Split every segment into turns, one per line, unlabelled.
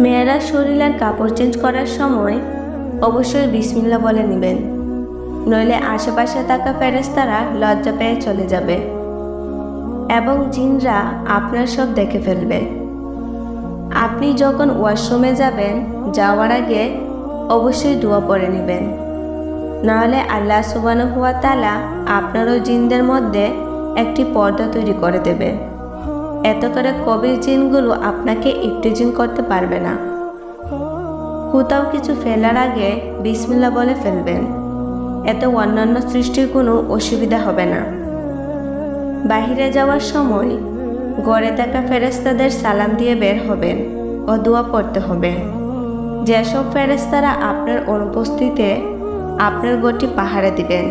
মেয়েরা শরীরের কাপড় চেঞ্জ করার সময় অবশ্যই বিসমিল্লাহ বলে নেবেন, নইলে আশেপাশে থাকা ফেরেশতারা লজ্জা পেয়ে চলে যাবে এবং জিনরা আপনার সব দেখে ফেলবে। আপনি যখন ওয়াশরুমে যাবেন, যাওয়ার আগে অবশ্যই দোয়া পড়ে নেবেন, নাহলে আল্লাহ সুবহানাহু ওয়া তাআলা আপনার ও জিনদের মধ্যে একটি পর্দা তৈরি করে দেবে। এত করে কবির জিনগুলো আপনাকে ইফতিজিং করতে পারবে না। কোথাও কিছু ফেলার আগে বিসমিল্লাহ বলে ফেলবেন, এতে অন্যান্য সৃষ্টির কোনো অসুবিধা হবে না। বাহিরে যাওয়ার সময় ঘরে থাকা ফেরেশতাদের সালাম দিয়ে বের হবেন ও দোয়া পড়তে হবে। যেসব ফেরেশতারা আপনার অনুপস্থিতিতে আপনার ঘরটি পাহারা দিবেন,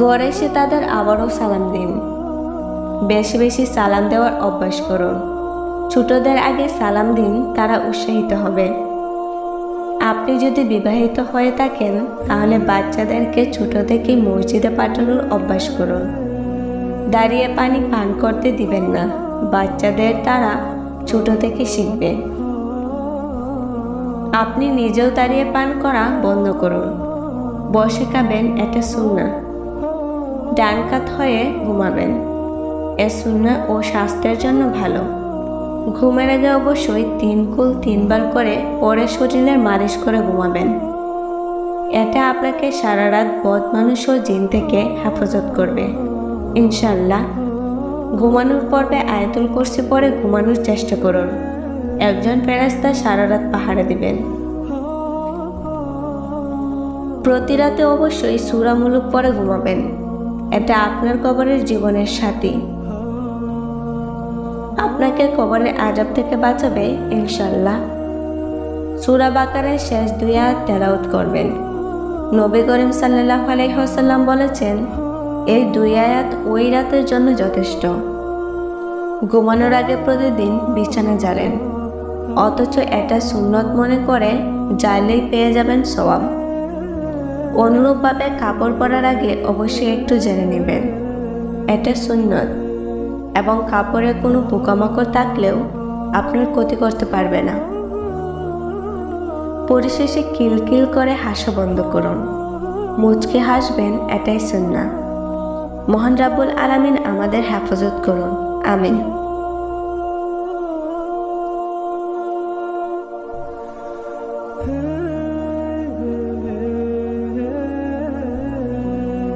ঘরে এসে তাদের আবারও সালাম দিন। বেশি বেশি সালাম দেওয়ার অভ্যাস করুন। ছোটদের আগে সালাম দিন, তারা উৎসাহিত হবে। আপনি যদি বিবাহিত হয়ে থাকেন তাহলে বাচ্চাদেরকে ছোট থেকে মসজিদে পাঠানোর অভ্যাস করুন। দাঁড়িয়ে পানি পান করতে দিবেন না, বাচ্চাদের তারা ছোট থেকে শিখবে। আপনি নিজেও দাঁড়িয়ে পান করা বন্ধ করুন। বসে খাবেন, এটা সুন্নাহ। ডান কাত হয়ে ঘুমাবেন, এ সুন্নাহ ও স্বাস্থ্যের জন্য ভালো। ঘুমের আগে অবশ্যই 3 কুল 3 বার করে পরে শরীরের মালিশ করে ঘুমাবেন। এটা আপনাকে সারা রাত বদ মানুষ ও জিন থেকে হেফাজত করবে ইনশাআল্লাহ। ঘুমানোর পর্বে আয়াতুল কুরসি পড়ে ঘুমানোর চেষ্টা করুন। একজন ফেরেশতা সারা রাত পাহারা দিবেন। প্রতি রাতে অবশ্যই সূরা মুলুক পড়ে ঘুমাবেন, এটা আপনার কবরের জীবনের সাথী। আপনাকে কবরের আযাব থেকে বাঁচাবে ইনশাআল্লাহ। সূরা বাকারার শেষ 2 আয়াত তেলাওয়াত করবেন। নবী করিম সাল্লাল্লাহু আলাইহি ওয়াসাল্লাম বলেছেন, এই 2 আয়াত ওই রাতের জন্য যথেষ্ট। ঘুমানোর আগে প্রতিদিন বিছানা ঝাড়েন, অথচ এটা সুন্নত মনে করে ঝাড়লেই পেয়ে যাবেন সওয়াব। অনুরূপভাবে কাপড় পরার আগে অবশ্যই একটু জেনে নেবেন, এটা সুন্নত এবং কাপড়ে কোনো পোকামাকড় থাকলেও আপনার ক্ষতি করতে পারবে না। পরিশেষে কিলকিল করে হাসা বন্ধ করুন, মুচকে হাসবেন, এটাই সুন্নাহ। মহান রাব্বুল আলামিন আমাদের হেফাজত করুন, আমিন।